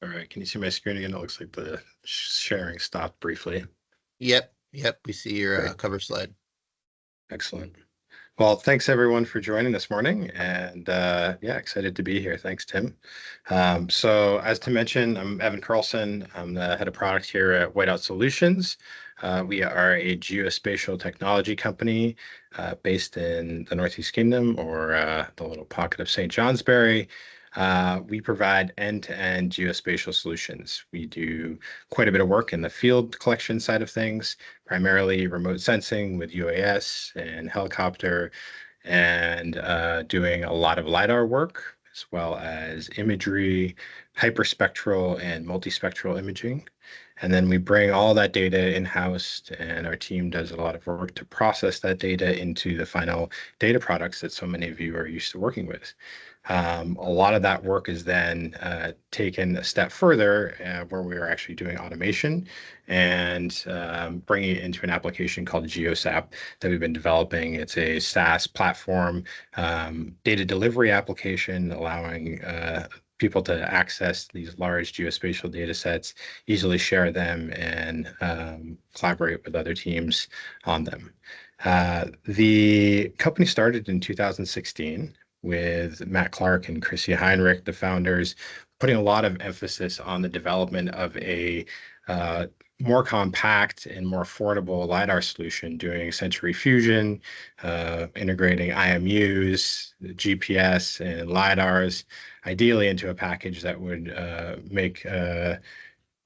All right, can you see my screen again? It looks like the sharing stopped briefly. Yep. We see your Great, cover slide. excellent. Well, thanks everyone for joining this morning, and yeah, excited to be here. Thanks, Tim. So, as Tim mentioned, I'm Evan Carlson. I'm the head of product here at Whiteout Solutions. We are a geospatial technology company based in the Northeast Kingdom, or the little pocket of St. Johnsbury. We provide end-to-end geospatial solutions. We do quite a bit of work in the field collection side of things, primarily remote sensing with UAS and helicopter, and doing a lot of LiDAR work, as well as imagery, hyperspectral and multispectral imaging. And then we bring all that data in-house, and our team does a lot of work to process that data into the final data products that so many of you are used to working with. A lot of that work is then taken a step further, where we are actually doing automation and bringing it into an application called GeoSap that we've been developing. It's a SaaS platform, data delivery application, allowing people to access these large geospatial data sets, easily share them, and collaborate with other teams on them. The company started in 2016 with Matt Clark and Chrissy Heinrich, the founders, putting a lot of emphasis on the development of a uh, more compact and more affordable LiDAR solution, doing Sensory Fusion, integrating IMUs, GPS, and LiDARs, ideally into a package that would make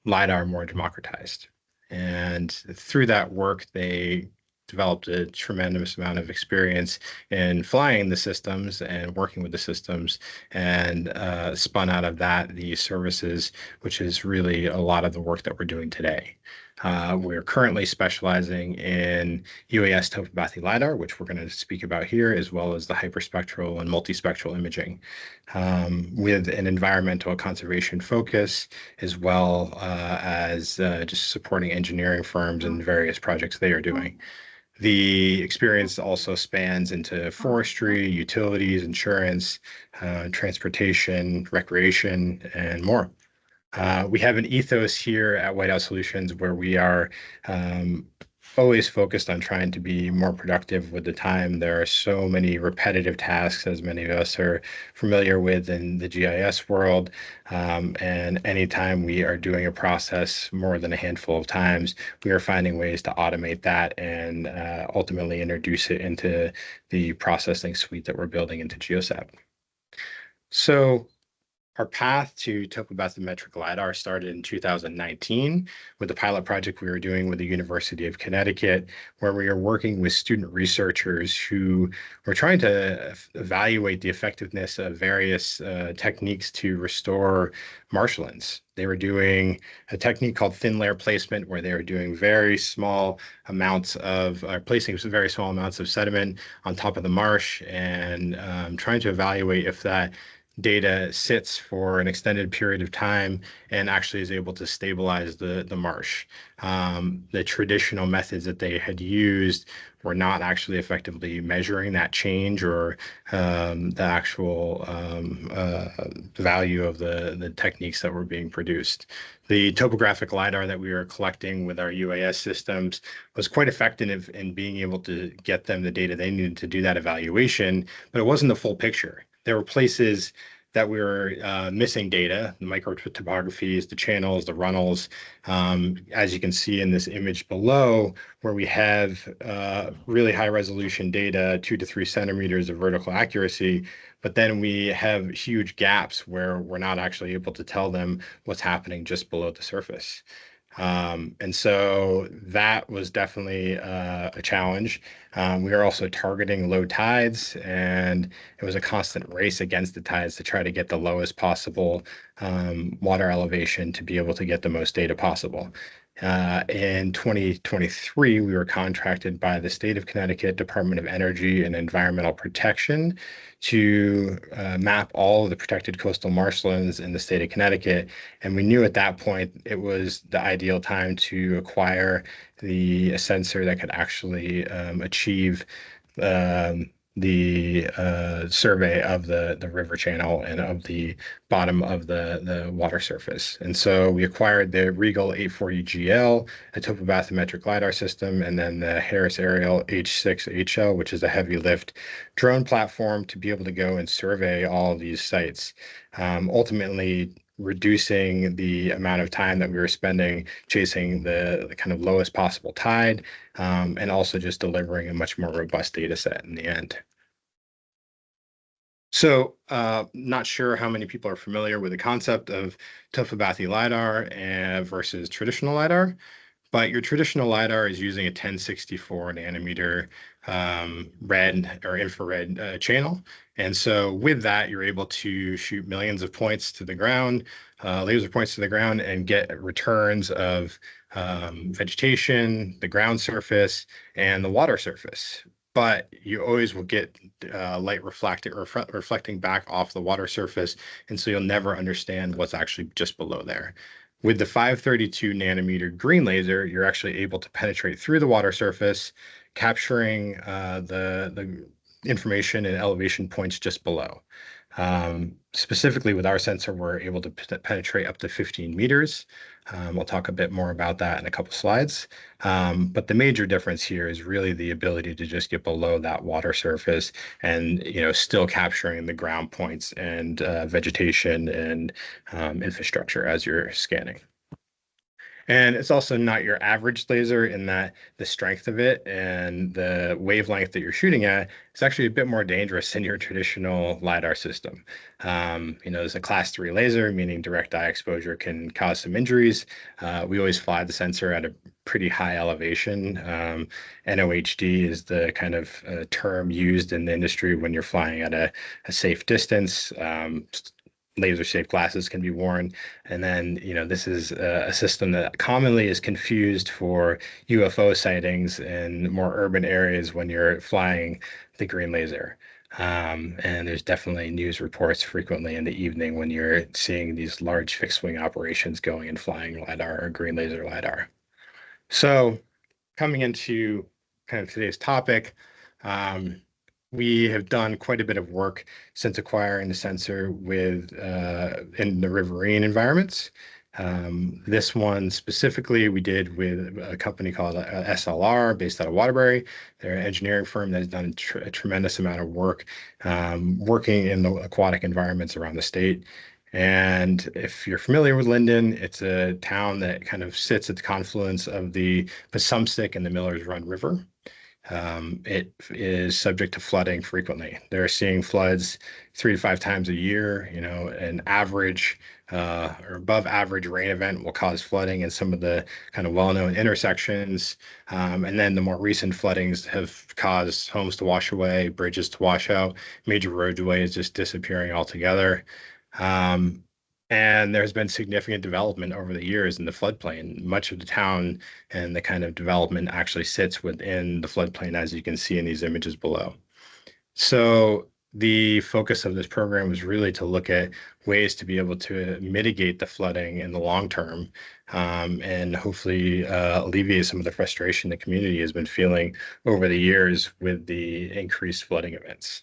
LiDAR more democratized. And through that work, they developed a tremendous amount of experience in flying the systems and working with the systems, and spun out of that the services, which is really a lot of the work that we're doing today. We're currently specializing in UAS topography LiDAR, which we're going to speak about here, as well as the hyperspectral and multispectral imaging, with an environmental conservation focus, as well as just supporting engineering firms and various projects they are doing. The experience also spans into forestry, utilities, insurance, transportation, recreation, and more. We have an ethos here at Whiteout Solutions where we are um, always focused on trying to be more productive with the time. There are so many repetitive tasks, as many of us are familiar with in the GIS world. And anytime we are doing a process more than a handful of times, we are finding ways to automate that and ultimately introduce it into the processing suite that we're building into GeoSap. So our path to topobathymetric LiDAR started in 2019 with a pilot project we were doing with the University of Connecticut, where we were working with student researchers who were trying to evaluate the effectiveness of various techniques to restore marshlands. They were doing a technique called thin layer placement, where they were doing very small amounts of, placing very small amounts of sediment on top of the marsh, and trying to evaluate if that data sits for an extended period of time and actually is able to stabilize the marsh. The traditional methods that they had used were not actually effectively measuring that change, or the actual value of the techniques that were being produced. The topographic LiDAR that we were collecting with our UAS systems was quite effective in being able to get them the data they needed to do that evaluation, but it wasn't the full picture. There were places that we were missing data, the microtopographies, the channels, the runnels, as you can see in this image below, where we have really high resolution data, 2 to 3 centimeters of vertical accuracy, but then we have huge gaps where we're not actually able to tell them what's happening just below the surface. And so that was definitely a challenge. We were also targeting low tides, and it was a constant race against the tides to try to get the lowest possible water elevation to be able to get the most data possible. In 2023, we were contracted by the state of Connecticut Department of Energy and Environmental Protection to map all of the protected coastal marshlands in the state of Connecticut. And we knew at that point it was the ideal time to acquire a sensor that could actually achieve the survey of the river channel and of the bottom of the water surface. And so we acquired the Regal 840GL, a topobathymetric LiDAR system, and then the Harris Aerial H6HL, which is a heavy lift drone platform to be able to go and survey all of these sites. Ultimately, reducing the amount of time that we were spending chasing the kind of lowest possible tide, and also just delivering a much more robust data set in the end. So, not sure how many people are familiar with the concept of Topobathy LiDAR versus traditional LiDAR, but your traditional LiDAR is using a 1064 nanometer red or infrared channel. And so with that, you're able to shoot millions of points to the ground, laser points to the ground, and get returns of vegetation, the ground surface, and the water surface. But you always will get light reflecting back off the water surface, and so you'll never understand what's actually just below there. With the 532 nanometer green laser, you're actually able to penetrate through the water surface, capturing the information and elevation points just below. Specifically with our sensor, we're able to penetrate up to 15 meters. We'll talk a bit more about that in a couple slides. But the major difference here is really the ability to just get below that water surface and, still capturing the ground points and vegetation and infrastructure as you're scanning. And it's also not your average laser in that the strength of it and the wavelength that you're shooting at is actually a bit more dangerous than your traditional LiDAR system. There's a class 3 laser, meaning direct eye exposure can cause some injuries. We always fly the sensor at a pretty high elevation. NOHD is the kind of term used in the industry when you're flying at a safe distance. Laser shaped glasses can be worn. And then, this is a system that commonly is confused for UFO sightings in more urban areas when you're flying the green laser. And there's definitely news reports frequently in the evening when you're seeing these large fixed wing operations going and flying LiDAR or green laser LiDAR. So, coming into kind of today's topic, we have done quite a bit of work since acquiring the sensor with in the riverine environments. This one specifically we did with a company called SLR based out of Waterbury. They're an engineering firm that has done a tremendous amount of work working in the aquatic environments around the state. And if you're familiar with Linden, it's a town that kind of sits at the confluence of the Passumpsic and the Millers Run River. It is subject to flooding frequently. They're seeing floods 3 to 5 times a year. An average or above average rain event will cause flooding in some of the kind of well-known intersections. And then the more recent floodings have caused homes to wash away, bridges to wash out, major roadways just disappearing altogether. Um, and there's been significant development over the years in the floodplain. Much of the town and the kind of development actually sits within the floodplain, as you can see in these images below. So the focus of this program was really to look at ways to be able to mitigate the flooding in the long term, and hopefully alleviate some of the frustration the community has been feeling over the years with the increased flooding events.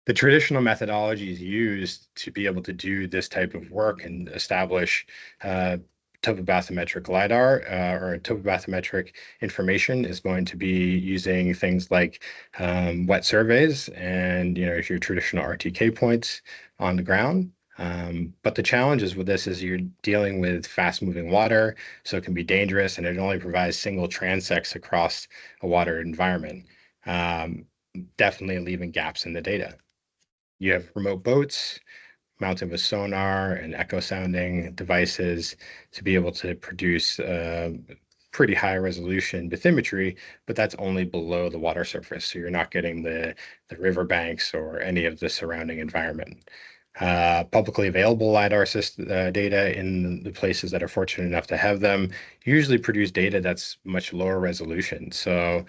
The traditional methodologies used to be able to do this type of work and establish topobathymetric LiDAR or topobathymetric information is going to be using things like wet surveys and your traditional RTK points on the ground. But the challenges with this is you're dealing with fast-moving water, so it can be dangerous, and it only provides single transects across a water environment, definitely leaving gaps in the data. You have remote boats mounted with sonar and echo sounding devices to be able to produce pretty high resolution bathymetry, but that's only below the water surface. So you're not getting the riverbanks or any of the surrounding environment. Publicly available LiDAR data in the places that are fortunate enough to have them usually produce data that's much lower resolution. So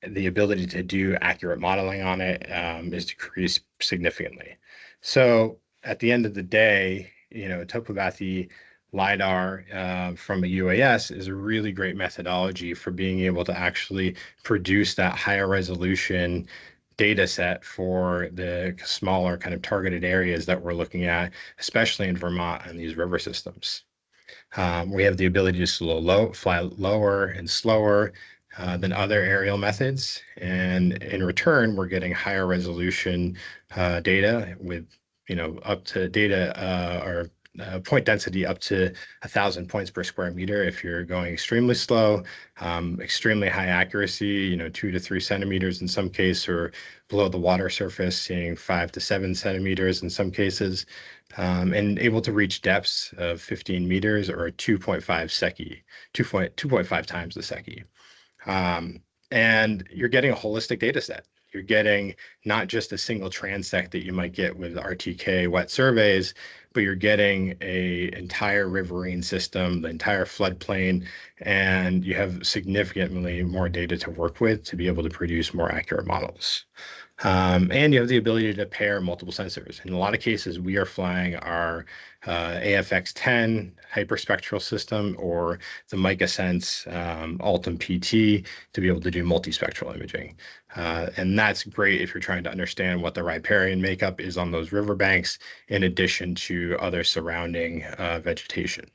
the ability to do accurate modeling on it is decreased significantly. So at the end of the day, Topobathy LiDAR from a UAS is a really great methodology for being able to actually produce that higher resolution data set for the smaller kind of targeted areas that we're looking at, especially in Vermont and these river systems. We have the ability to fly lower and slower than other aerial methods. And in return, we're getting higher resolution data with, up to data or point density up to 1,000 points per square meter if you're going extremely slow, extremely high accuracy, 2 to 3 centimeters in some case, or below the water surface, seeing 5 to 7 centimeters in some cases, and able to reach depths of 15 meters or 2.5 Secchi, 2.5 times the Secchi. And you're getting a holistic data set. You're getting not just a single transect that you might get with RTK wet surveys, but you're getting an entire riverine system, the entire floodplain, and you have significantly more data to work with to be able to produce more accurate models. And you have the ability to pair multiple sensors. In a lot of cases, we are flying our AFX-10 hyperspectral system or the MicaSense Altum PT to be able to do multispectral imaging. And that's great if you're trying to understand what the riparian makeup is on those riverbanks, in addition to other surrounding vegetation.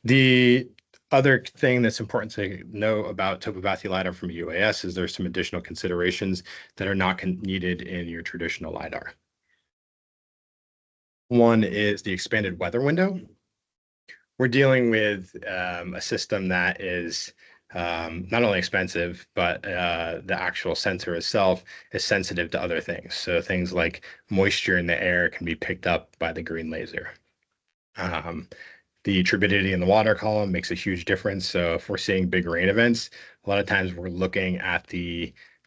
The other thing that's important to know about topobathy LiDAR from UAS is there's some additional considerations that are not needed in your traditional LiDAR. One is the expanded weather window. We're dealing with a system that is not only expensive, but the actual sensor itself is sensitive to other things. So things like moisture in the air can be picked up by the green laser. The turbidity in the water column makes a huge difference. So if we're seeing big rain events, a lot of times we're looking at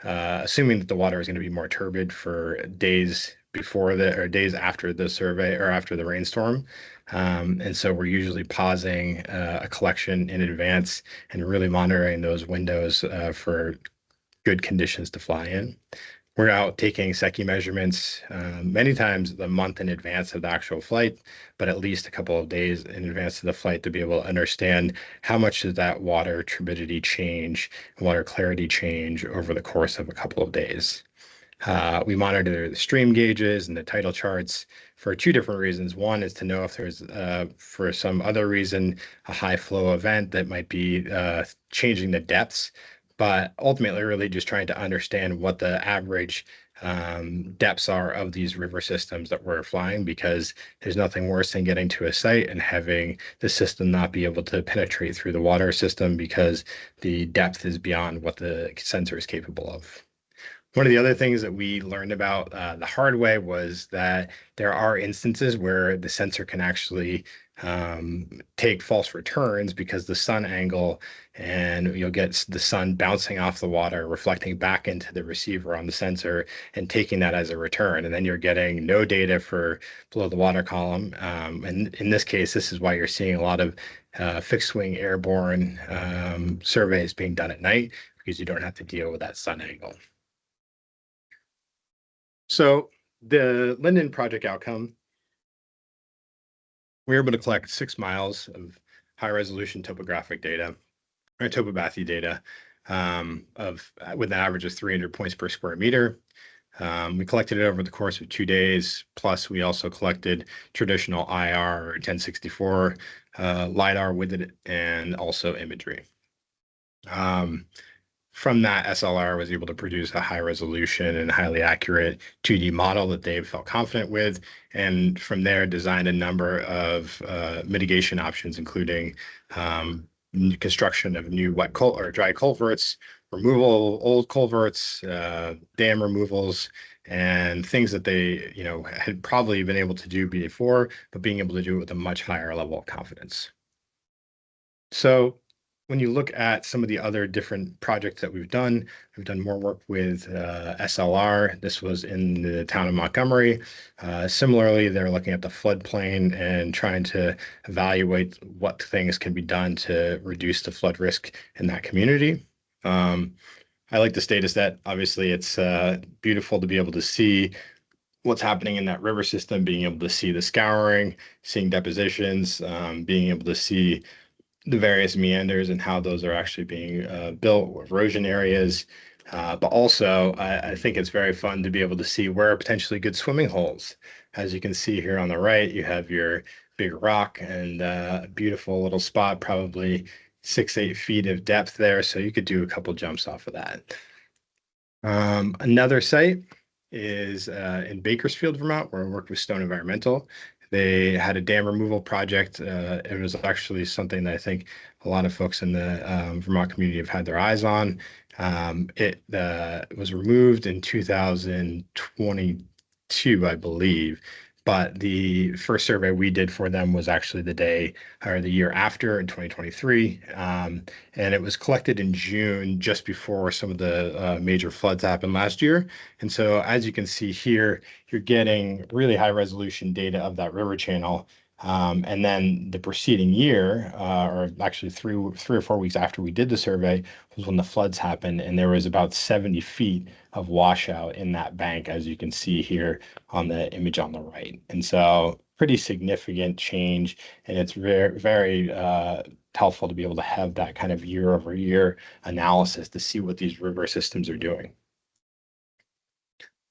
assuming that the water is going to be more turbid for days before or days after the survey or after the rainstorm. And so we're usually pausing a collection in advance and really monitoring those windows for good conditions to fly in. We're out taking Secchi measurements many times a month in advance of the actual flight, but at least a couple of days in advance of the flight to be able to understand how much does that water turbidity change, water clarity change over the course of a couple of days. We monitor the stream gauges and the tidal charts for two different reasons. One is to know if there's, for some other reason, a high flow event that might be changing the depths, but ultimately really just trying to understand what the average depths are of these river systems that we're flying, because there's nothing worse than getting to a site and having the system not be able to penetrate through the water system because the depth is beyond what the sensor is capable of. One of the other things that we learned about the hard way was that there are instances where the sensor can actually take false returns because the sun angle, and you'll get the sun bouncing off the water, reflecting back into the receiver on the sensor and taking that as a return. And then you're getting no data for below the water column. And in this case, this is why you're seeing a lot of fixed wing airborne surveys being done at night, because you don't have to deal with that sun angle. So the Linden project outcome, we were able to collect 6 miles of high resolution topographic data, or topobathy data, with an average of 300 points per square meter. We collected it over the course of 2 days. Plus, we also collected traditional IR or 1064 LiDAR with it, and also imagery. From that, SLR was able to produce a high resolution and highly accurate 2D model that they felt confident with. And from there, designed a number of mitigation options, including construction of new dry culverts, removal of old culverts, dam removals, and things that they had probably been able to do before, but being able to do it with a much higher level of confidence. So when you look at some of the other different projects that we've done more work with SLR. This was in the town of Montgomery. Similarly, they're looking at the floodplain and trying to evaluate what things can be done to reduce the flood risk in that community. I like this data set. Obviously, it's beautiful to be able to see what's happening in that river system, being able to see the scouring, seeing depositions, being able to see the various meanders and how those are actually being built, erosion areas, But also, I think it's very fun to be able to see where are potentially good swimming holes. As you can see here on the right, you have your big rock and a beautiful little spot, probably 6, 8 feet of depth there. So you could do a couple jumps off of that. Another site is in Bakersfield, Vermont, where I work with Stone Environmental. They had a dam removal project. It was actually something that I think a lot of folks in the Vermont community have had their eyes on. It was removed in 2022, I believe, but the first survey we did for them was actually the day or the year after in 2023. And it was collected in June, just before some of the major floods happened last year. And so, as you can see here, you're getting really high resolution data of that river channel. And then the preceding year, or actually 3 or 4 weeks after we did the survey, was when the floods happened, and there was about 70 feet of washout in that bank, as you can see here on the image on the right. And so, pretty significant change, and it's very, very helpful to be able to have that kind of year over year analysis to see what these river systems are doing.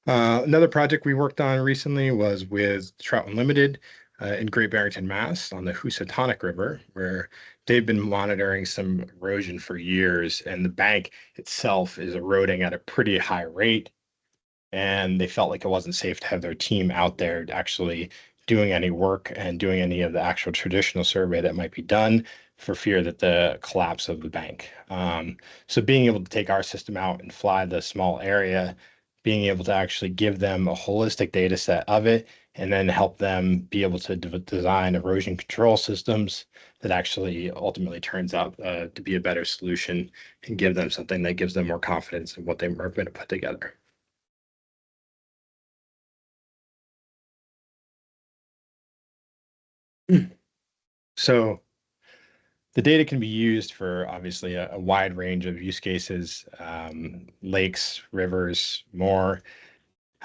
Another project we worked on recently was with Trout Unlimited in Great Barrington, Mass, on the Housatonic River, where they've been monitoring some erosion for years, and the bank itself is eroding at a pretty high rate. And they felt like it wasn't safe to have their team out there actually doing any work and doing any of the actual traditional survey that might be done for fear that the collapse of the bank. So being able to take our system out and fly the small area, being able to actually give them a holistic data set of it, and then help them be able to design erosion control systems that actually ultimately turns out to be a better solution and give them something that gives them more confidence in what they are going to put together. So the data can be used for obviously a wide range of use cases, lakes, rivers, more.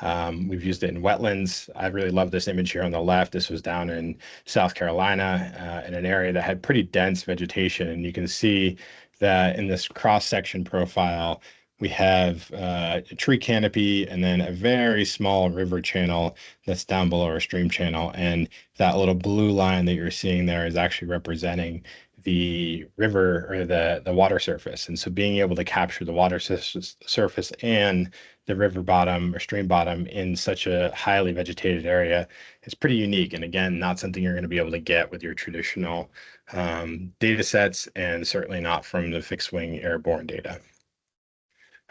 We've used it in wetlands. I really love this image here on the left. This was down in South Carolina, in an area that had pretty dense vegetation. And you can see that in this cross-section profile, we have a tree canopy and then a very small river channel that's down below our stream channel. And that little blue line that you're seeing there is actually representing the river or the water surface. And so being able to capture the water surface and the river bottom or stream bottom in such a highly vegetated area is pretty unique. And again, not something you're going to be able to get with your traditional data sets, and certainly not from the fixed wing airborne data.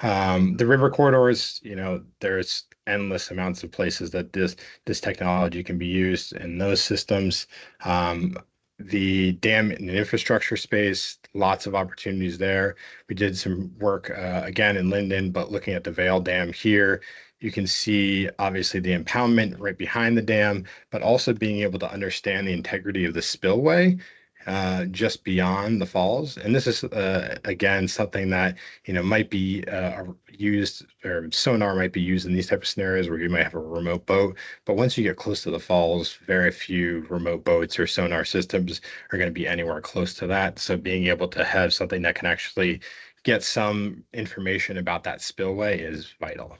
The river corridors, there's endless amounts of places that this technology can be used in those systems. The dam and infrastructure space, lots of opportunities there. We did some work again in Linden, but looking at the Vale Dam here, you can see obviously the impoundment right behind the dam, but also being able to understand the integrity of the spillway just beyond the falls. And this is again something that might be used, or sonar might be used in these type of scenarios where you might have a remote boat. But once you get close to the falls, very few remote boats or sonar systems are going to be anywhere close to that. So being able to have something that can actually get some information about that spillway is vital.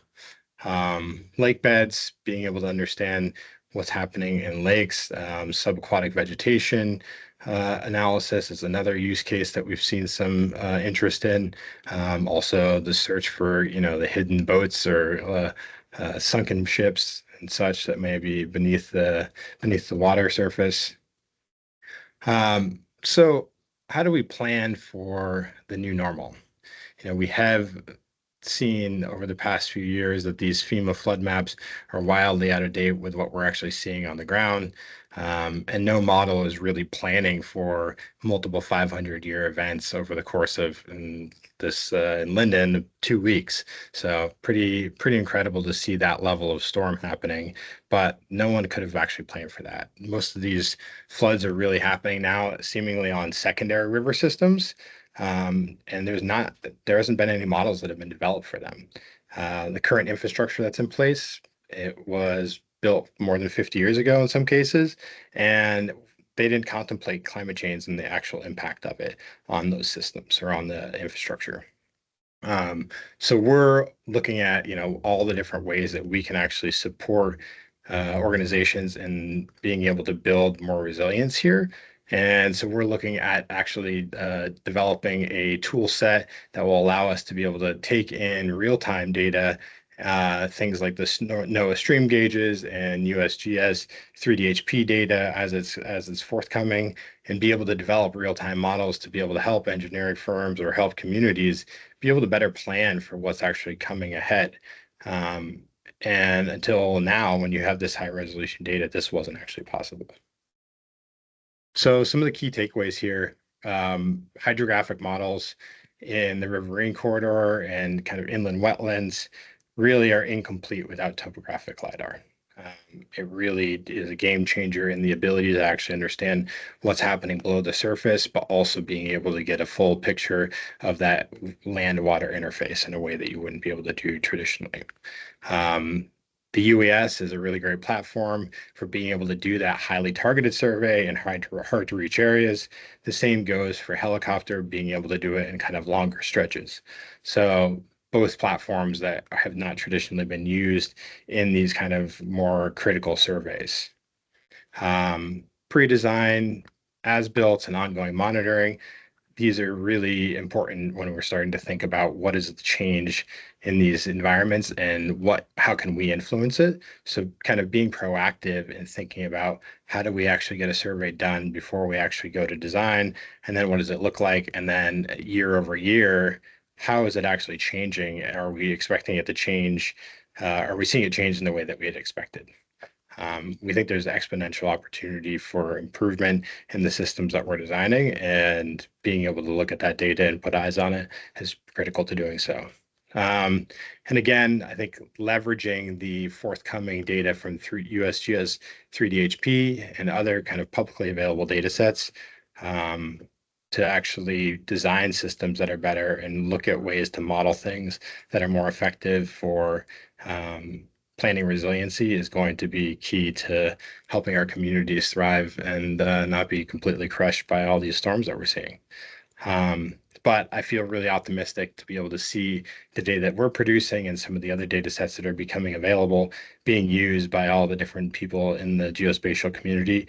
Lake beds, being able to understand what's happening in lakes, subaquatic vegetation analysis is another use case that we've seen some interest in. Also, the search for the hidden boats or sunken ships and such that may be beneath the water surface. So, how do we plan for the new normal? We have seen over the past few years that these FEMA flood maps are wildly out of date with what we're actually seeing on the ground. And no model is really planning for multiple 500-year events over the course of in Linden 2 weeks. So pretty incredible to see that level of storm happening, but no one could have actually planned for that. Most of these floods are really happening now, seemingly on secondary river systems. And there hasn't been any models that have been developed for them. The current infrastructure that's in place, it was built more than 50 years ago in some cases, and they didn't contemplate climate change and the actual impact of it on those systems or on the infrastructure. So we're looking at, all the different ways that we can actually support organizations in being able to build more resilience here. And so we're looking at actually developing a tool set that will allow us to be able to take in real-time data, things like the NOAA stream gauges and USGS 3DHP data as it's forthcoming, and be able to develop real-time models to be able to help engineering firms or help communities be able to better plan for what's actually coming ahead. Um, and until now, when you have this high resolution data, this wasn't actually possible. So some of the key takeaways here, hydrographic models in the riverine corridor and kind of inland wetlands really are incomplete without topographic LiDAR. It really is a game changer in the ability to actually understand what's happening below the surface, but also being able to get a full picture of that land-water interface in a way that you wouldn't be able to do traditionally. The UAS is a really great platform for being able to do that highly targeted survey in hard to reach areas. The same goes for helicopter, being able to do it in kind of longer stretches. So both platforms that have not traditionally been used in these kind of more critical surveys. Pre-design, as-built, and ongoing monitoring, these are really important when we're starting to think about what is the change in these environments and how can we influence it. So kind of being proactive and thinking about how do we actually get a survey done before we actually go to design, and then what does it look like, and then year over year, how is it actually changing? Are we expecting it to change? Are we seeing it change in the way that we had expected? We think there's exponential opportunity for improvement in the systems that we're designing, and being able to look at that data and put eyes on it is critical to doing so. And again, I think leveraging the forthcoming data from USGS 3DHP and other kind of publicly available data sets to actually design systems that are better and look at ways to model things that are more effective for planning resiliency is going to be key to helping our communities thrive and not be completely crushed by all these storms that we're seeing. But I feel really optimistic to be able to see the data that we're producing and some of the other data sets that are becoming available being used by all the different people in the geospatial community.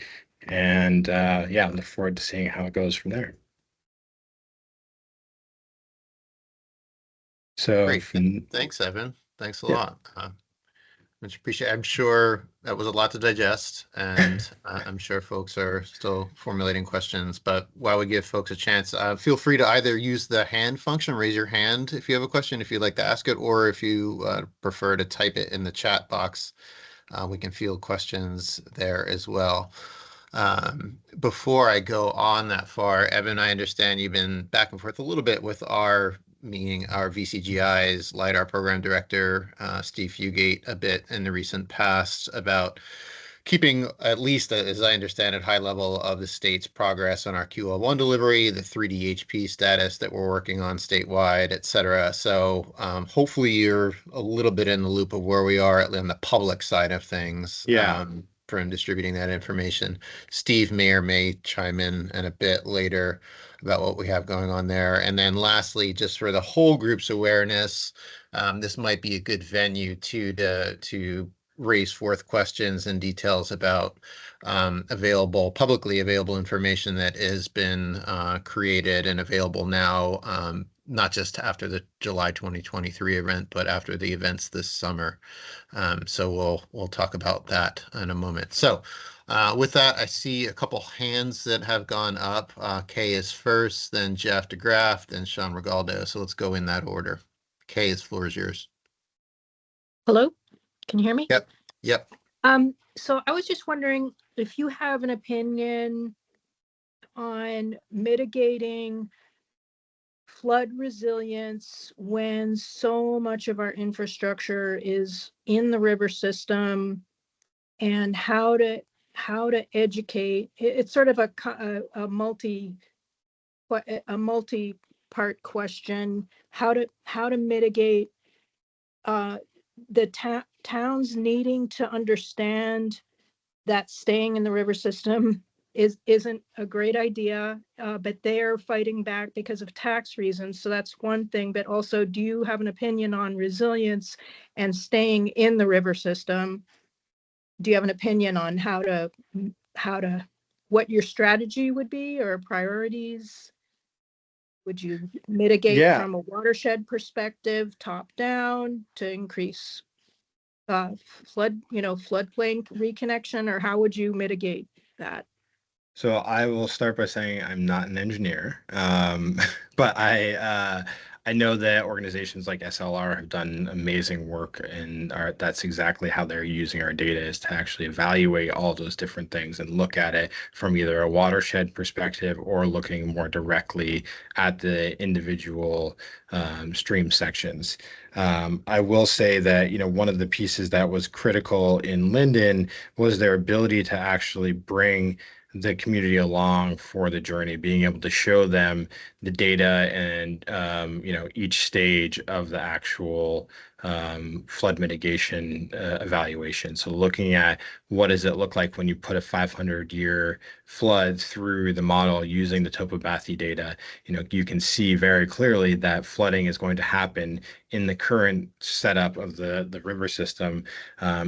And yeah, I look forward to seeing how it goes from there. So, Great. Thanks, Evan. Thanks a yeah. lot. Much appreciate. I'm sure that was a lot to digest, and I'm sure folks are still formulating questions. But while we give folks a chance, feel free to either use the hand function, raise your hand if you have a question, if you'd like to ask it, or if you prefer to type it in the chat box, we can field questions there as well. Before I go on that far, Evan, I understand you've been back and forth a little bit with our VCGI's LiDAR program director, Steve Fugate, a bit in the recent past about keeping, at least as I understand it, high level of the state's progress on our QL1 delivery, the 3DHP status that we're working on statewide, et cetera. So hopefully you're a little bit in the loop of where we are on the public side of things. Yeah. From distributing that information. Steve may chime in a bit later about what we have going on there. And then lastly, just for the whole group's awareness, this might be a good venue to raise forth questions and details about publicly available information that has been created and available now, not just after the July 2023 event, but after the events this summer. So we'll talk about that in a moment. So with that, I see a couple hands that have gone up. Kay is first, then Jeff DeGraff, then Sean Regaldo. So let's go in that order. Kay, the floor is yours. Hello, can you hear me? Yep. So I was just wondering if you have an opinion on mitigating flood resilience when so much of our infrastructure is in the river system, and how to educate. It's sort of a multi-part question. How to mitigate the towns needing to understand that staying in the river system isn't a great idea, but they're fighting back because of tax reasons. So that's one thing. But also, do you have an opinion on resilience and staying in the river system? Do you have an opinion on what your strategy would be or priorities? Would you mitigate Yeah. from a watershed perspective, top down, to increase floodplain reconnection, or how would you mitigate that? So I will start by saying I'm not an engineer, but I know that organizations like SLR have done amazing work, and that's exactly how they're using our data, is to actually evaluate all those different things and look at it from either a watershed perspective or looking more directly at the individual stream sections. I will say that, one of the pieces that was critical in Linden was their ability to actually bring the community along for the journey, being able to show them the data and each stage of the actual flood mitigation evaluation. So looking at what does it look like when you put a 500-year flood through the model using the topobathy data, you can see very clearly that flooding is going to happen in the current setup of the river system,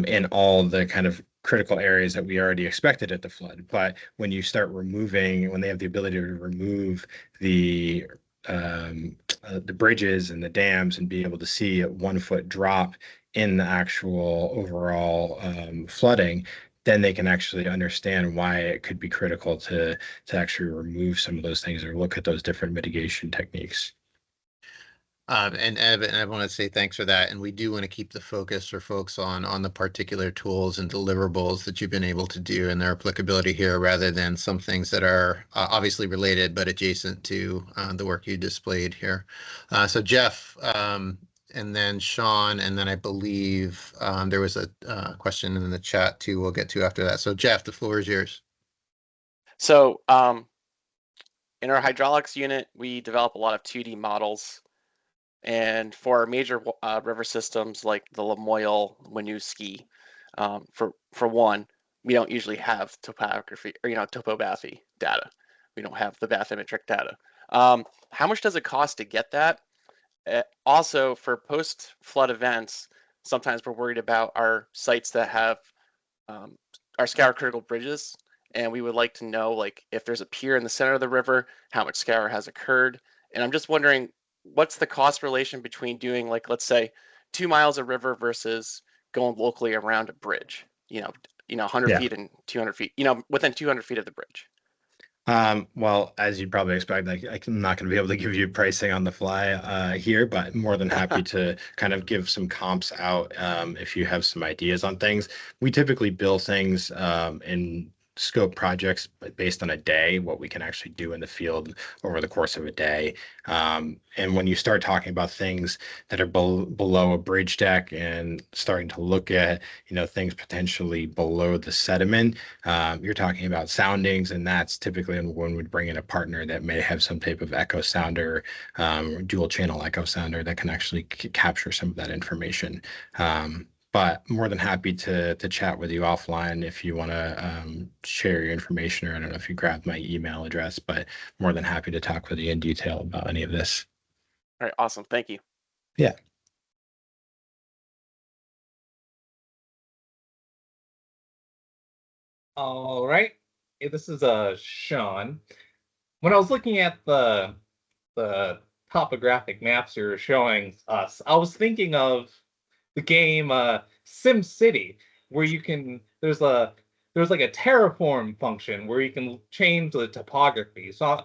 in all the kind of critical areas that we already expected it to flood. But when they have the ability to remove the bridges and the dams and be able to see a 1 foot drop in the actual overall flooding, then they can actually understand why it could be critical to actually remove some of those things or look at those different mitigation techniques. And Evan, I want to say thanks for that. And we do want to keep the focus for folks on the particular tools and deliverables that you've been able to do and their applicability here, rather than some things that are obviously related but adjacent to the work you displayed here. So Jeff, and then Sean, and then I believe there was a question in the chat too we'll get to after that. So Jeff, the floor is yours. So in our hydraulics unit, we develop a lot of 2D models. And for our major river systems like the Lamoille, Winooski, for one, we don't usually have topography or topobathy data. We don't have the bathymetric data. How much does it cost to get that? Also, for post-flood events, sometimes we're worried about our sites that have our scour critical bridges, and we would like to know, like, if there's a pier in the center of the river, how much scour has occurred. And I'm just wondering, what's the cost relation between doing, like, let's say 2 miles of river versus going locally around a bridge, 100 Yeah. feet and 200 feet, within 200 feet of the bridge? Well, as you'd probably expect, I'm not going to be able to give you pricing on the fly here, but more than happy to kind of give some comps out if you have some ideas on things. We typically bill things in scope projects based on a day, what we can actually do in the field over the course of a day. And when you start talking about things that are below a bridge deck and starting to look at, things potentially below the sediment, you're talking about soundings, and that's typically when we'd bring in a partner that may have some type of echo sounder, dual channel echo sounder that can actually capture some of that information. But more than happy to chat with you offline if you want to share your information, or I don't know if you grabbed my email address, but more than happy to talk with you in detail about any of this. All right, awesome. Thank you. Yeah. All right. Hey, this is Sean. When I was looking at the topographic maps you were showing us, I was thinking of the game Sim City, where there's like a terraform function where you can change the topography. So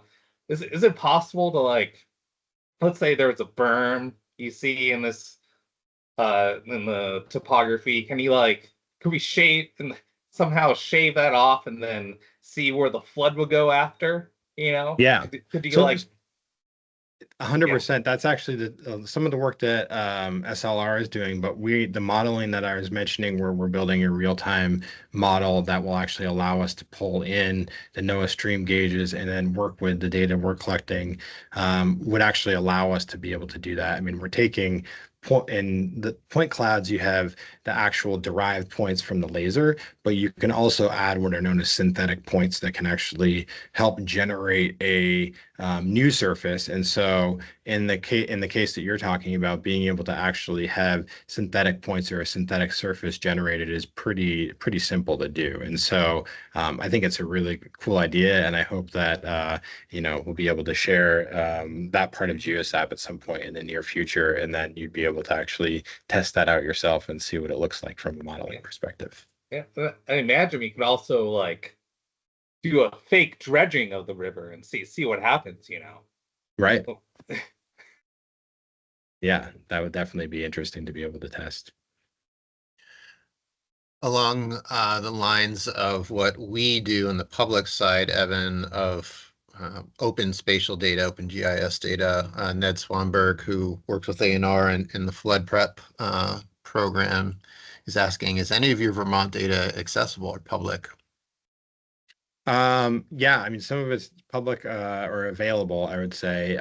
is it possible to, like, let's say there's a berm you see in this in the topography, can we somehow shave that off and then see where the flood will go after? Yeah. Could you, So like, 100%. That's actually some of the work that SLR is doing, but the modeling that I was mentioning, where we're building a real-time model that will actually allow us to pull in the NOAA stream gauges and then work with the data we're collecting, would actually allow us to be able to do that. I mean, we're taking point clouds, you have the actual derived points from the laser, but you can also add what are known as synthetic points that can actually help generate a new surface. And so in the case that you're talking about, being able to actually have synthetic points or a synthetic surface generated is pretty simple to do. And so I think it's a really cool idea, and I hope that we'll be able to share that part of GeoSAP at some point in the near future, and then you'd be able to actually test that out yourself and see what it looks like from a modeling perspective. Yeah, but I imagine we could also like do a fake dredging of the river and see what happens, Right. Yeah, that would definitely be interesting to be able to test. Along the lines of what we do on the public side, Evan, of open spatial data, OpenGIS data, Ned Swanberg, who works with ANR in the flood prep program, is asking, is any of your Vermont data accessible or public? Yeah, I mean, some of it's public or available, I would say.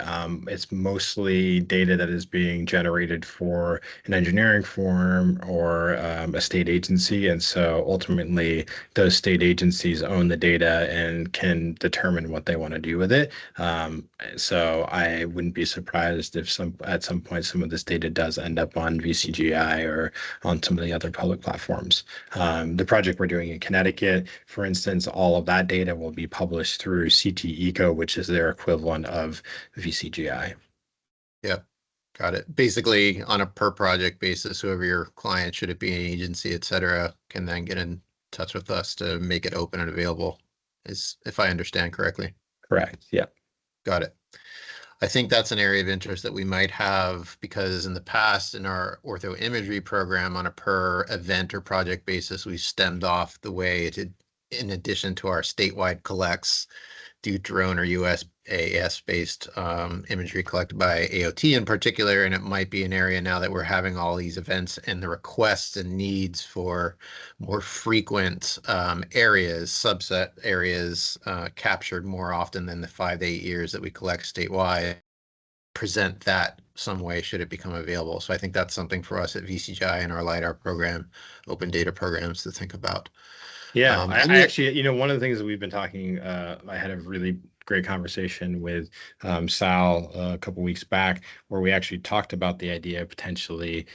It's mostly data that is being generated for an engineering firm or a state agency. And so ultimately, those state agencies own the data and can determine what they want to do with it. So I wouldn't be surprised if at some point some of this data does end up on VCGI or on some of the other public platforms. The project we're doing in Connecticut, for instance, all of that data will be published through CT Eco, which is their equivalent of VCGI. Yep, got it. Basically, on a per project basis, whoever your client, should it be an agency, et cetera, can then get in touch with us to make it open and available, if I understand correctly. Correct. Yeah. Got it. I think that's an area of interest that we might have, because in the past, in our ortho imagery program, on a per event or project basis, we stemmed off the way it did, in addition to our statewide collects, do drone or USAS based imagery collected by AOT in particular. And it might be an area now that we're having all these events and the requests and needs for more frequent areas, subset areas captured more often than the 5 to 8 years that we collect statewide, present that some way should it become available. So I think that's something for us at VCGI and our LiDAR program, open data programs, to think about. Yeah, I actually, one of the things that we've been talking, I had a really great conversation with Sal a couple weeks back, where we actually talked about the idea of potentially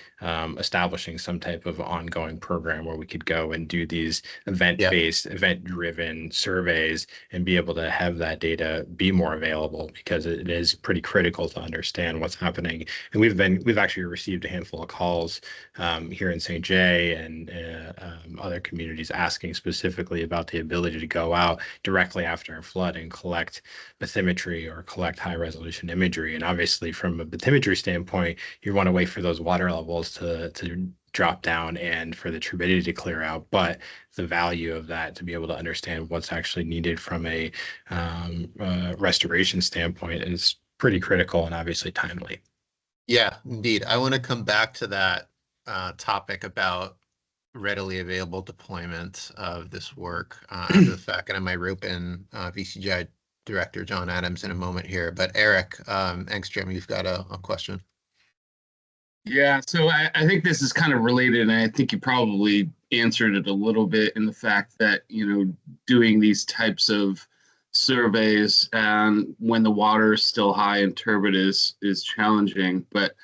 establishing some type of ongoing program where we could go and do these event-based, event-driven surveys and be able to have that data be more available, because it is pretty critical to understand what's happening. And we've actually received a handful of calls here in St. Jay and other communities asking specifically about the ability to go out directly after a flood and collect bathymetry or collect high resolution imagery. And obviously from a bathymetry standpoint, you want to wait for those water levels to drop down and for the turbidity to clear out. But the value of that, to be able to understand what's actually needed from a restoration standpoint, is pretty critical and obviously timely. Yeah, indeed. I want to come back to that topic about readily available deployment of this work after the fact, and I might rope in VCGI Director John Adams in a moment here. But Eric Engstrom, you've got a question. Yeah, so I think this is kind of related, and I think you probably answered it a little bit in the fact that, doing these types of surveys and when the water is still high and turbid is challenging. But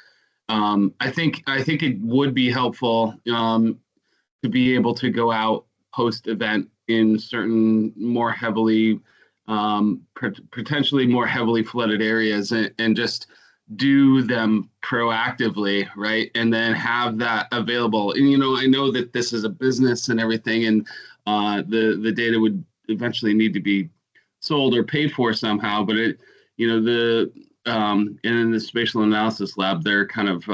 I think it would be helpful to be able to go out post-event in certain more heavily, potentially more heavily flooded areas, and just do them proactively, right? And then have that available. And, I know that this is a business and everything, and the data would eventually need to be sold or paid for somehow. But and in the spatial analysis lab, they're kind of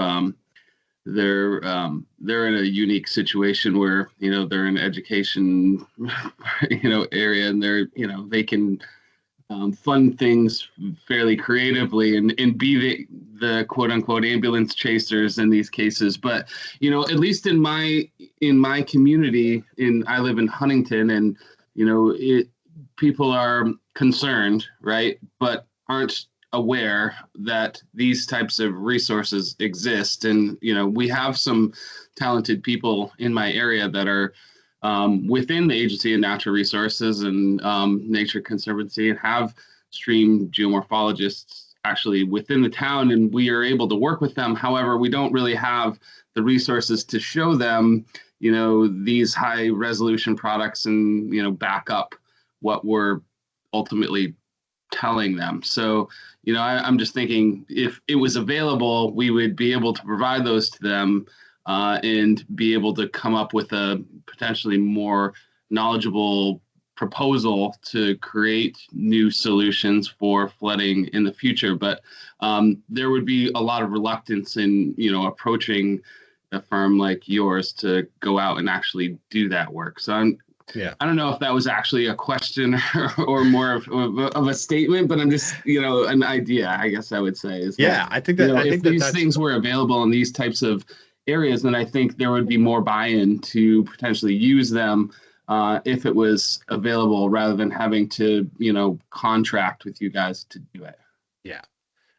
they're in a unique situation where they're in education area, and they can fund things fairly creatively and be the quote unquote ambulance chasers in these cases. But at least in my community, I live in Huntington, and people are concerned, right, but aren't aware that these types of resources exist. And, we have some talented people in my area that are within the Agency of Natural Resources and Nature Conservancy, and have stream geomorphologists actually within the town, and we are able to work with them. However, we don't really have the resources to show them, these high resolution products and, back up what we're ultimately telling them. So, I'm just thinking if it was available, we would be able to provide those to them and be able to come up with a potentially more knowledgeable proposal to create new solutions for flooding in the future. But there would be a lot of reluctance in, approaching a firm like yours to go out and actually do that work. So I don't know if that was actually a question or more of a statement, but I'm just, an idea, I guess I would say. Is that, I think that if these things were available in these types of areas, then I think there would be more buy-in to potentially use them if it was available, rather than having to, contract with you guys to do it. Yeah,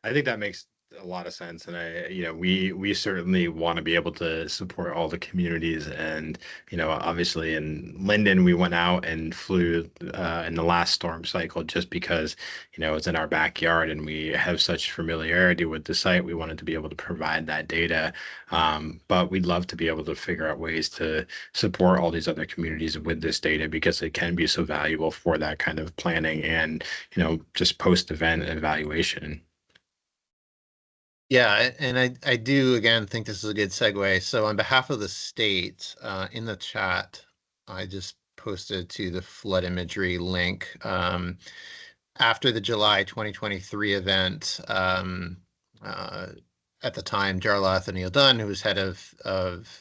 I think that makes a lot of sense. And we certainly want to be able to support all the communities. And, obviously in Linden, we went out and flew in the last storm cycle just because, it's in our backyard and we have such familiarity with the site. We wanted to be able to provide that data. But we'd love to be able to figure out ways to support all these other communities with this data, because it can be so valuable for that kind of planning and, just post-event evaluation. Yeah, and I do, again, think this is a good segue. So on behalf of the state, in the chat, I just posted to the flood imagery link. After the July 2023 event, at the time, Jarlath and Neil Dunn, who was head of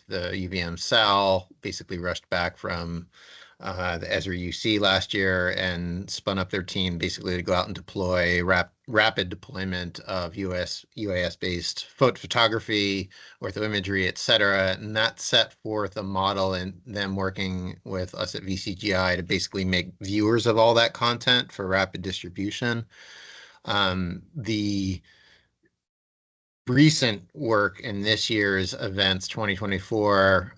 the UVM SAL, basically rushed back from the Esri UC last year and spun up their team basically to go out and deploy rapid deployment of UAS-based photography, orthoimagery, et cetera. And that set forth a model, and them working with us at VCGI to basically make viewers of all that content for rapid distribution. The recent work in this year's events, 2024,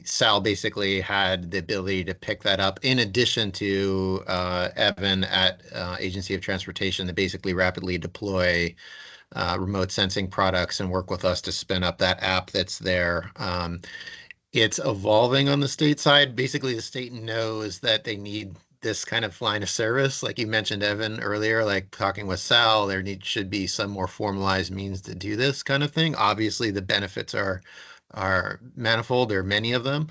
Sal basically had the ability to pick that up, in addition to Evan at Agency of Transportation, to basically rapidly deploy remote sensing products and work with us to spin up that app that's there. It's evolving on the state side. Basically, the state knows that they need this kind of line of service. Like you mentioned, Evan, earlier, like talking with Sal, should be some more formalized means to do this kind of thing. Obviously, the benefits are manifold. There are many of them.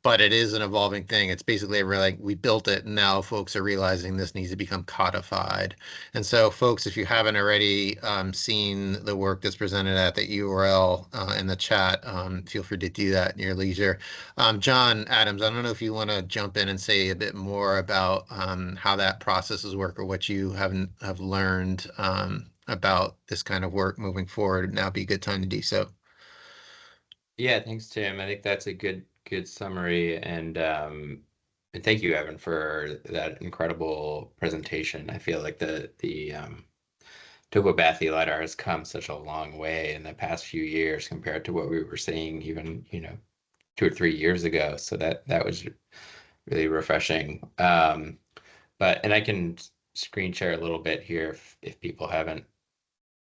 But it is an evolving thing. It's basically we built it, and now folks are realizing this needs to become codified. And so, folks, if you haven't already seen the work that's presented at the URL in the chat, feel free to do that in your leisure. John Adams, I don't know if you want to jump in and say a bit more about how that processes work, or what you have learned about this kind of work moving forward. Now would be a good time to do so. Yeah, thanks, Tim. I think that's a good summary, and thank you, Evan, for that incredible presentation. I feel like the Topo Bathy LiDAR has come such a long way in the past few years compared to what we were seeing even 2 or 3 years ago. So that was really refreshing. And I can screen share a little bit here if people haven't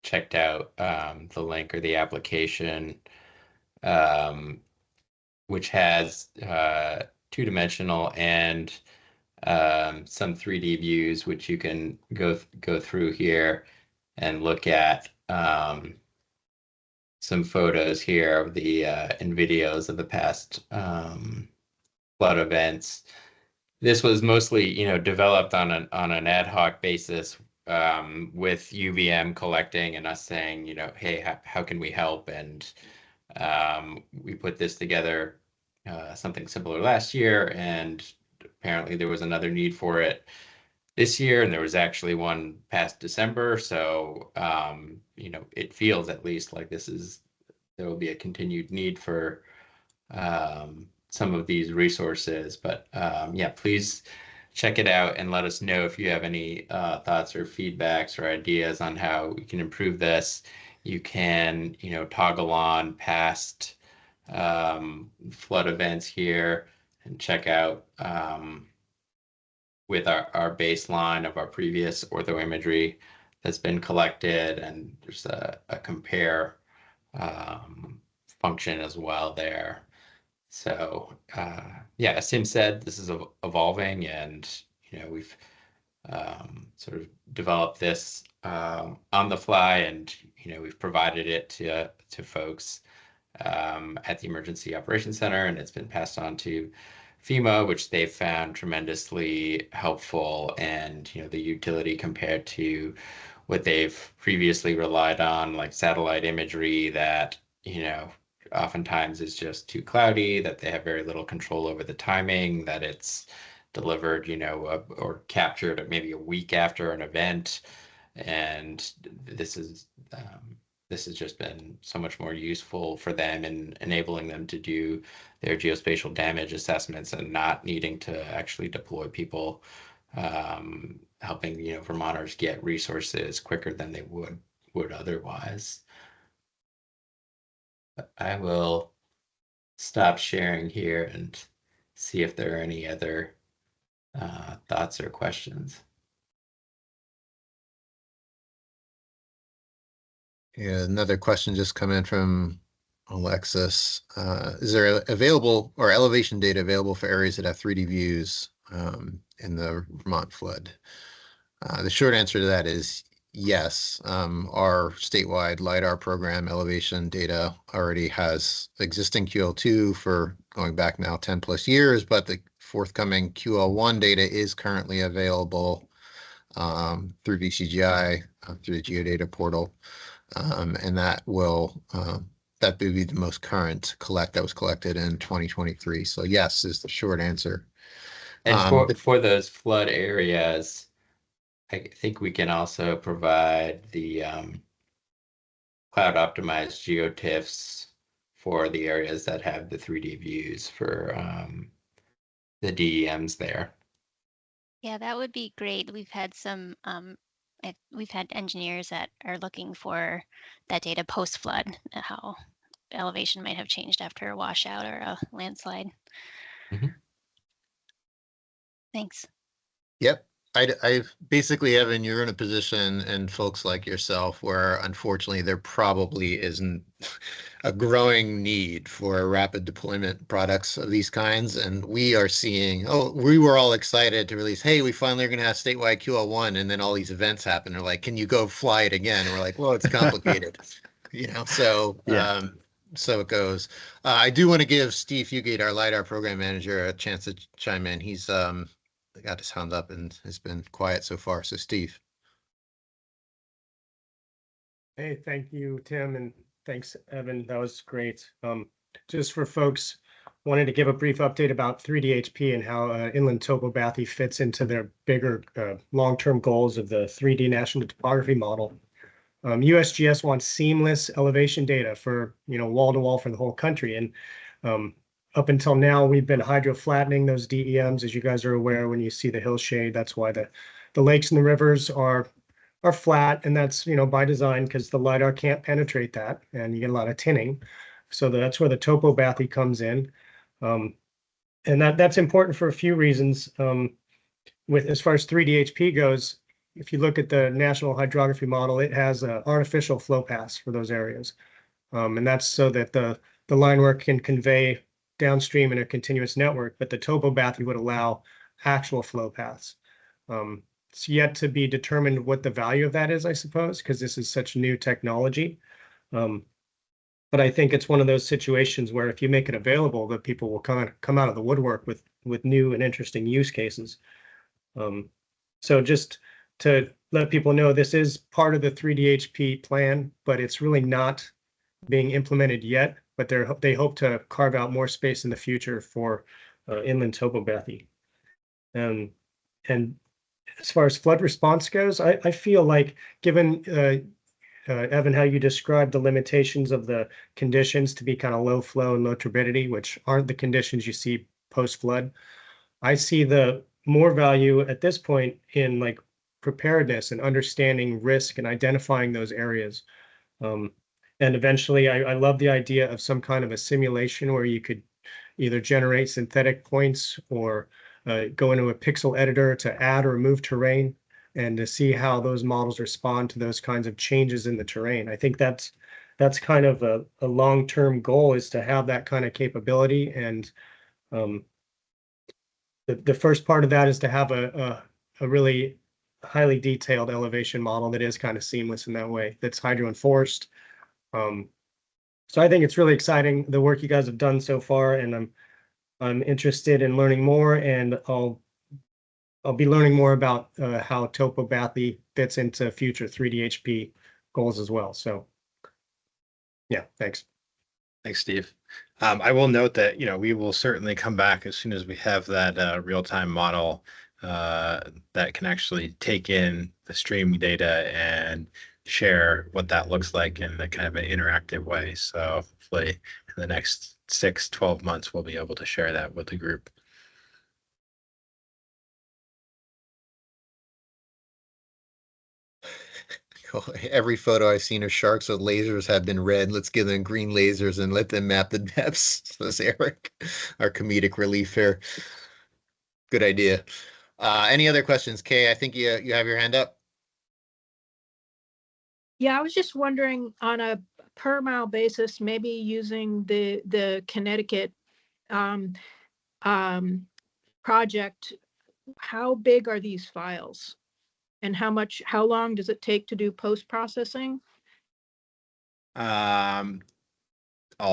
checked out the link or the application, which has 2-dimensional and some 3D views, which you can go through here and look at some photos here of the and videos of the past flood events. This was mostly, developed on an ad hoc basis with UVM collecting and us saying, hey, how can we help? And we put this together, something similar last year, and apparently there was another need for it this year, and there was actually one past December. So, it feels at least like there will be a continued need for some of these resources. But yeah, please check it out and let us know if you have any thoughts or feedbacks or ideas on how we can improve this. You can, toggle on past flood events here and check out with our baseline of our previous ortho imagery that's been collected, and there's a compare function as well there. So yeah, as Tim said, this is evolving, and we've sort of developed this on the fly, and we've provided it to folks at the Emergency Operations Center, and it's been passed on to FEMA, which they've found tremendously helpful, and the utility compared to what they've previously relied on, like satellite imagery that oftentimes is just too cloudy, that they have very little control over the timing, that it's delivered or captured maybe a week after an event. And this has just been so much more useful for them in enabling them to do their geospatial damage assessments and not needing to actually deploy people, helping Vermonters get resources quicker than they would otherwise. I will stop sharing here and see if there are any other thoughts or questions. Yeah, another question just come in from Alexis. Is there available or elevation data available for areas that have 3D views in the Vermont flood? The short answer to that is yes. Our statewide LiDAR program elevation data already has existing QL2 for going back now 10 plus years, but the forthcoming QL1 data is currently available through VCGI, through the Geodata portal. And that will be the most current that was collected in 2023. So yes is the short answer. And for those flood areas, I think we can also provide the cloud optimized geotiffs for the areas that have the 3D views for the DEMs there. Yeah, that would be great. We've had some we've had engineers that are looking for that data post-flood, how elevation might have changed after a washout or a landslide. Mhm. Thanks. Yep. I basically, Evan, you're in a position, and folks like yourself, where unfortunately there probably isn't a growing need for rapid deployment products of these kinds. And we are seeing, we were all excited to release, hey, we finally are going to have statewide QL1. And then all these events happen. They're like, can you go fly it again? And we're like, well, it's complicated, so Yeah. So it goes. I do want to give Steve Fugate, our LiDAR program manager, a chance to chime in. He's got his hand up and has been quiet so far. So Steve. Hey, thank you, Tim, and thanks, Evan. That was great. Just for folks, wanted to give a brief update about 3DHP and how inland topography fits into their bigger long-term goals of the 3D National Topography Model. USGS wants seamless elevation data for wall-to-wall for the whole country, and up until now, we've been hydro flattening those DEMs, as you guys are aware. When you see the hillshade, that's why the lakes and the rivers are flat, and that's by design, because the LiDAR can't penetrate that, and you get a lot of tinning. So that's where the topography comes in, and that's important for a few reasons. With as far as 3DHP goes, if you look at the National Hydrography Model, it has artificial flow paths for those areas, and that's so that the line work can convey downstream in a continuous network, but the topography would allow actual flow paths. It's yet to be determined what the value of that is, I suppose, because this is such new technology. But I think it's one of those situations where if you make it available, that people will come out of the woodwork with new and interesting use cases. So just to let people know, this is part of the 3DHP plan, but it's really not being implemented yet. But they hope to carve out more space in the future for inland topography. And as far as flood response goes, I feel like, given Evan, how you described the limitations of the conditions to be kind of low flow and low turbidity, which aren't the conditions you see post flood, I see the more value at this point in like preparedness and understanding risk and identifying those areas. And eventually, I love the idea of some kind of a simulation where you could either generate synthetic points or go into a pixel editor to add or remove terrain and to see how those models respond to those kinds of changes in the terrain. I think that's kind of a long-term goal, is to have that kind of capability. And the first part of that is to have a really highly detailed elevation model that is kind of seamless in that way, that's hydro-enforced. So I think it's really exciting, the work you guys have done so far, and I'm interested in learning more, and I'll be learning more about how TopoBathy fits into future 3D-HP goals as well. So yeah, thanks. Thanks, Steve. I will note that, we will certainly come back as soon as we have that real-time model that can actually take in the streaming data and share what that looks like in a kind of an interactive way. So hopefully in the next 6-12 months, we'll be able to share that with the group. Every photo I've seen of sharks with lasers have been red. Let's give them green lasers and let them map the depths, says Eric, our comedic relief here. Good idea. Any other questions? Kay, I think you have your hand up. Yeah, I was just wondering, on a per mile basis, maybe using the Connecticut project, how big are these files? And how long does it take to do post-processing? All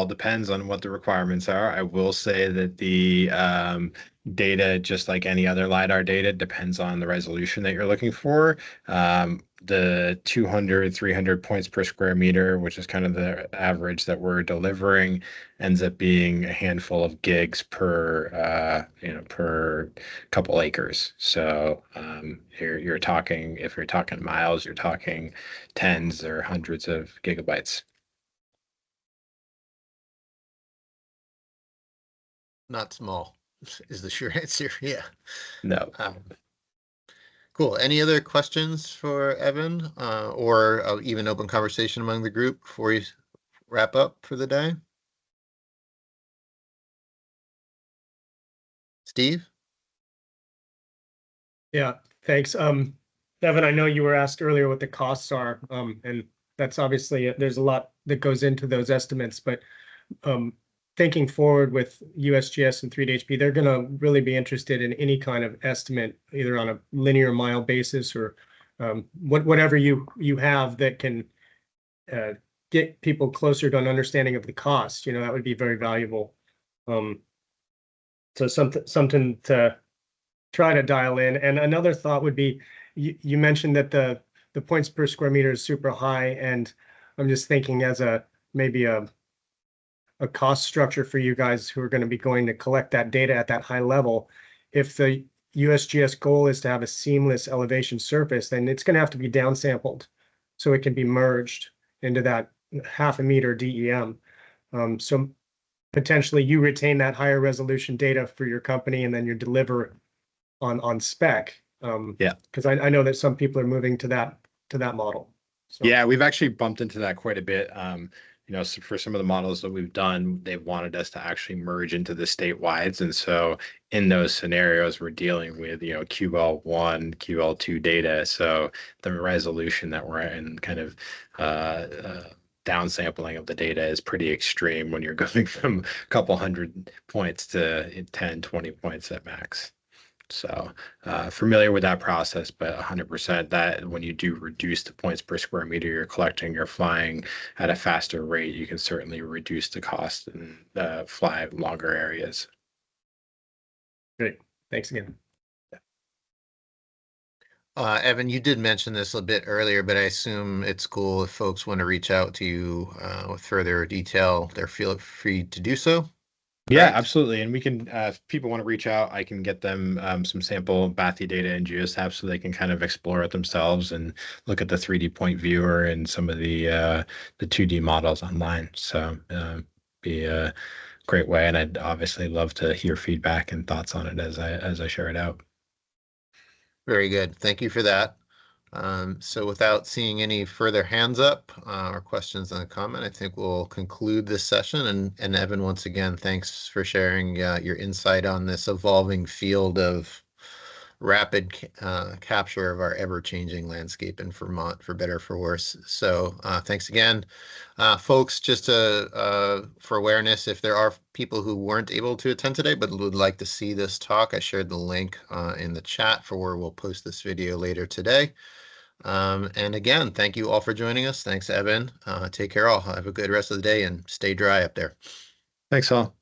depends on what the requirements are. I will say that the data, just like any other LiDAR data, depends on the resolution that you're looking for. The 200, 300 points per square meter, which is kind of the average that we're delivering, ends up being a handful of gigs per, per couple acres. So you're talking, if you're talking miles, you're talking tens or hundreds of gigabytes. Not small is the sure answer. Yeah. No. Cool. Any other questions for Evan, or even open conversation among the group before we wrap up for the day? Steve? Yeah, thanks. Evan, I know you were asked earlier what the costs are, and that's obviously, there's a lot that goes into those estimates, but thinking forward with USGS and 3D-HP, they're going to really be interested in any kind of estimate, either on a linear mile basis or whatever you have that can get people closer to an understanding of the cost. That would be very valuable. So something to try to dial in. And another thought would be, you mentioned that the points per square meter is super high, and I'm just thinking as maybe a cost structure for you guys who are going to be going to collect that data at that high level. If the USGS goal is to have a seamless elevation surface, then it's going to have to be downsampled so it can be merged into that 0.5 meter DEM. So potentially you retain that higher resolution data for your company, and then you deliver on spec. Yeah, because I know that some people are moving to that model. So. Yeah, we've actually bumped into that quite a bit. So for some of the models that we've done, they've wanted us to actually merge into the statewides. And so in those scenarios, we're dealing with, QL1, QL2 data. So the resolution that we're in kind of downsampling of the data is pretty extreme when you're going from a couple hundred points to 10, 20 points at max. So familiar with that process, but 100% that when you do reduce the points per square meter you're collecting, you're flying at a faster rate, you can certainly reduce the cost and fly longer areas. Great. Thanks again. Evan, you did mention this a bit earlier, but I assume it's cool if folks want to reach out to you with further detail, they're feel free to do so. Yeah, absolutely. And we can, if people want to reach out, I can get them some sample Bathy data in GeoSAP so they can kind of explore it themselves and look at the 3D point viewer and some of the 2D models online. So be a great way. And I'd obviously love to hear feedback and thoughts on it as I share it out. Very good. Thank you for that. So without seeing any further hands up or questions on the comment, I think we'll conclude this session. And Evan, once again, thanks for sharing your insight on this evolving field of rapid capture of our ever-changing landscape in Vermont, for better or for worse. So thanks again. Folks, just for awareness, if there are people who weren't able to attend today but would like to see this talk, I shared the link in the chat for where we'll post this video later today. And again, thank you all for joining us. Thanks, Evan. Take care all. Have a good rest of the day and stay dry up there. Thanks all.